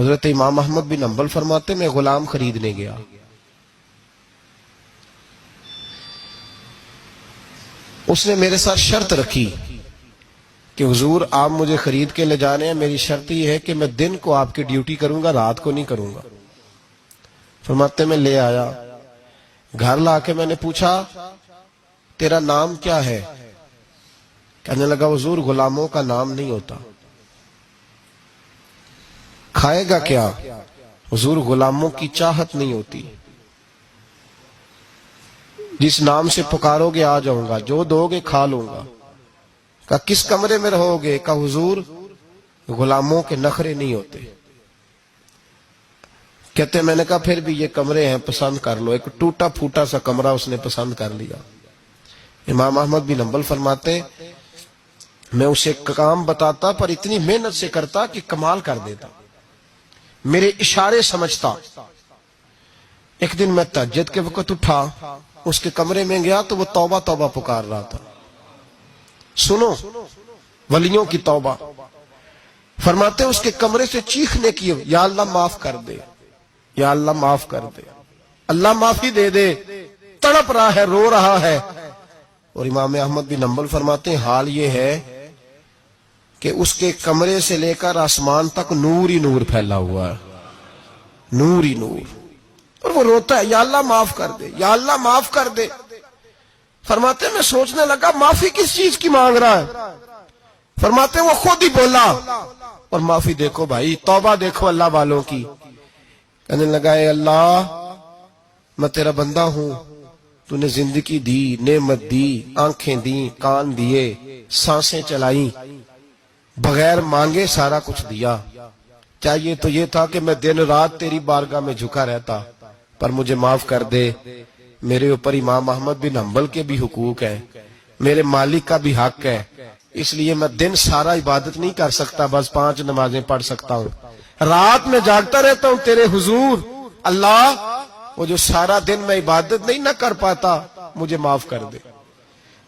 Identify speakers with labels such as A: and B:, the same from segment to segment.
A: حضرت امام احمد بن حنبل فرماتے میں غلام خریدنے گیا، اس نے میرے ساتھ شرط رکھی کہ حضور آپ مجھے خرید کے لے جانے ہیں، میری شرط یہ ہے کہ میں دن کو آپ کی ڈیوٹی کروں گا، رات کو نہیں کروں گا۔ فرماتے میں لے آیا، گھر لا کے میں نے پوچھا تیرا نام کیا ہے؟ کہنے لگا حضور غلاموں کا نام نہیں ہوتا۔ کھائے گا کیا؟ حضور غلاموں کی چاہت نہیں ہوتی، جس نام سے پکارو گے آ جاؤں گا، جو دو گے کھا لوں گا۔ کہا کس کمرے میں رہو گے؟ کہا حضور غلاموں کے نخرے نہیں ہوتے۔ کہتے میں نے کہا پھر بھی یہ کمرے ہیں پسند کر لو۔ ایک ٹوٹا پھوٹا سا کمرہ اس نے پسند کر لیا۔ امام احمد بن حنبل فرماتے میں اسے کام بتاتا پر اتنی محنت سے کرتا کہ کمال کر دیتا، میرے اشارے سمجھتا۔ ایک دن میں تہجد کے وقت اٹھا، اس کے کمرے میں گیا تو وہ توبہ توبہ پکار رہا تھا۔ سنو ولیوں کی توبہ، فرماتے اس کے کمرے سے چیخنے کی، یا اللہ معاف کر دے، یا اللہ معاف کر دے، اللہ معافی دے دے، تڑپ رہا ہے، رو رہا ہے۔ اور امام احمد بن حنبل فرماتے ہیں حال یہ ہے کہ اس کے کمرے سے لے کر آسمان تک نور ہی نور پھیلا ہوا ہے، نور ہی نور، اور وہ روتا ہے یا اللہ معاف کر دے، یا اللہ معاف کر دے۔ فرماتے میں سوچنے لگا معافی کس چیز کی مانگ رہا ہے؟ فرماتے وہ خود ہی بولا، اور معافی دیکھو بھائی، توبہ دیکھو اللہ والوں کی۔ کہنے لگا اے اللہ میں تیرا بندہ ہوں، تو نے زندگی دی، نعمت دی، آنکھیں دی، کان دیے، سانسیں چلائیں، بغیر مانگے سارا کچھ دیا۔ چاہیے تو یہ تھا کہ میں دن رات تیری بارگاہ میں جھکا رہتا، پر مجھے معاف کر دے۔ میرے اوپر امام احمد بن حنبل کے بھی حقوق ہیں، میرے مالک کا بھی حق ہے، اس لیے میں دن سارا عبادت نہیں کر سکتا، بس 5 نمازیں پڑھ سکتا ہوں، رات میں جاگتا رہتا ہوں تیرے حضور۔ اللہ وہ جو سارا دن میں عبادت نہیں نہ کر پاتا مجھے معاف کر دے،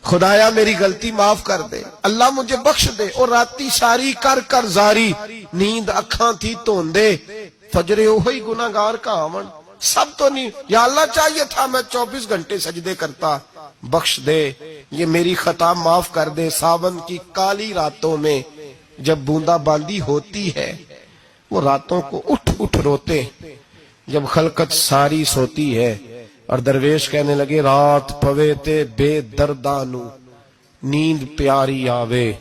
A: خدایا میری غلطی معاف کر دے، اللہ مجھے بخش دے۔ اور راتی ساری کر کر زاری، نیند اکھاں تھی توندے، فجر اوہی گناہگار کا آون، سب تو نہیں، یا اللہ چاہیے تھا میں 24 گھنٹے سجدے کرتا، بخش دے، یہ میری خطا معاف کر دے۔ ساون کی کالی راتوں میں جب بوندا باندی ہوتی ہے، وہ راتوں کو اٹھ اٹھ روتے، جب خلقت ساری سوتی ہے۔ اور درویش کہنے لگے رات پوے تے بے دردانو، نیند پیاری آوے،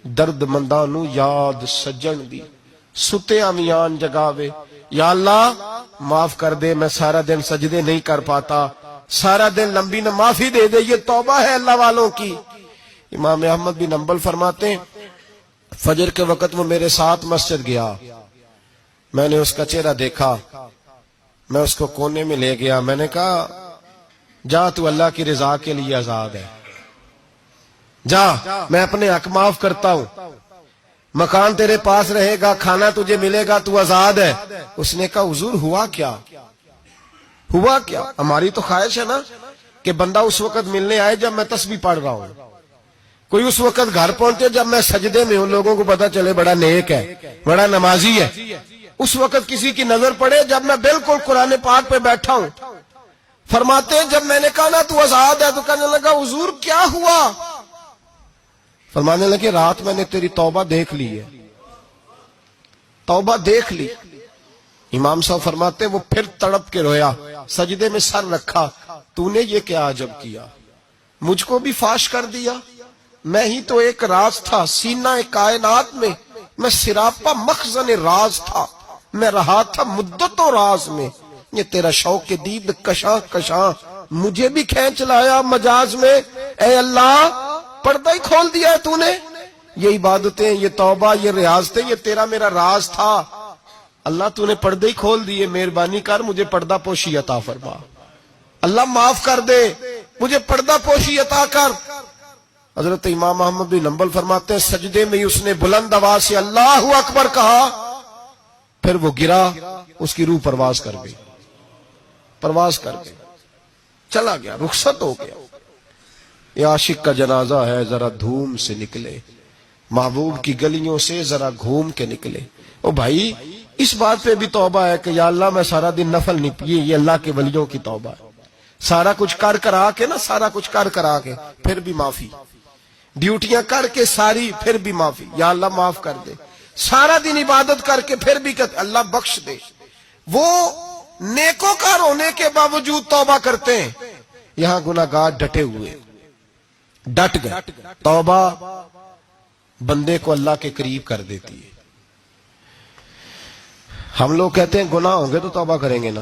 A: درد مندانو یاد سجن دی، ستے امیان جگاوے۔ یا اللہ معاف کر دے، میں سارا دن سجدے نہیں کر پاتا، سارا دن لمبی نہ، معافی دے دے، یہ توبہ ہے اللہ والوں کی۔ امام احمد بن حنبل فرماتے ہیں فجر کے وقت وہ میرے ساتھ مسجد گیا، میں نے اس کا چہرہ دیکھا، میں اس کو کونے میں لے گیا، میں نے کہا جا تو اللہ کی رضا کے لیے آزاد ہے، جا میں اپنے حق معاف کرتا ہوں، مکان تیرے پاس رہے گا، کھانا تجھے ملے گا، تو آزاد ہے۔ اس نے کہا حضور ہوا کیا؟ ہوا کیا؟ ہماری تو خواہش ہے نا کہ بندہ اس وقت ملنے آئے جب میں تسبیح پڑھ رہا ہوں، کوئی اس وقت گھر پہنچے جب میں سجدے میں ہوں، لوگوں کو پتا چلے بڑا نیک ہے، بڑا نمازی ہے۔ اس وقت کسی کی نظر پڑے جب میں بالکل قرآن پاک پہ بیٹھا ہوں۔ فرماتے ہیں جب میں نے کہا نا تو آزاد ہے، تو کہنے لگا حضور کیا ہوا؟ فرمانے لگے رات میں نے تیری توبہ دیکھ لی ہے، توبہ دیکھ لی۔ امام صاحب فرماتے وہ پھر تڑپ کے رویا، سجدے میں سر رکھا، تو نے یہ کیا عجب کیا، مجھ کو بھی فاش کر دیا، میں ہی تو ایک راز تھا سینہ کائنات میں، میں سراپا مخزن راز تھا، میں رہا تھا مدت و راز میں، یہ تیرا شوق دید کشاں کشاں مجھے بھی کھینچ لایا مجاز میں۔ اے اللہ پردہ ہی کھول دیا ہے تو نے، یہ عبادتیں، یہ توبہ، یہ ریاضتیں، یہ تیرا میرا راز تھا، اللہ تو نے پردے ہی کھول دیے، مہربانی کر مجھے پردہ پوشی عطا فرما، اللہ معاف کر دے، مجھے پردہ پوشی عطا کر۔ حضرت امام احمد بن حنبل فرماتے ہیں سجدے میں اس نے بلند آواز سے اللہ اکبر کہا، پھر وہ گرا، اس کی روح پرواز کر گئی، پرواز کر گئی، چلا گیا، رخصت ہو گیا۔ یہ عاشق کا جنازہ ہے، ذرا دھوم سے نکلے، محبوب کی گلیوں سے ذرا گھوم کے نکلے۔ او بھائی اس بات پہ بھی توبہ ہے کہ یا اللہ میں سارا دن نفل نہیں پیے، یہ اللہ کے ولیوں کی توبہ ہے. سارا کچھ کر کرا کے نا، سارا کچھ کر کرا کے پھر بھی معافی، ڈیوٹیاں کر کے ساری پھر بھی معافی، یا اللہ معاف کر دے. سارا دن عبادت کر کے پھر بھی کہ اللہ بخش دے. وہ نیکوکار ہونے کے باوجود توبہ کرتے ہیں. یہاں گناہگار ڈٹے ہوئے، ڈٹ گئے. توبہ بندے کو اللہ کے قریب کر دیتی ہے. ہم لوگ کہتے ہیں گناہ ہوں گے تو توبہ کریں گے نا.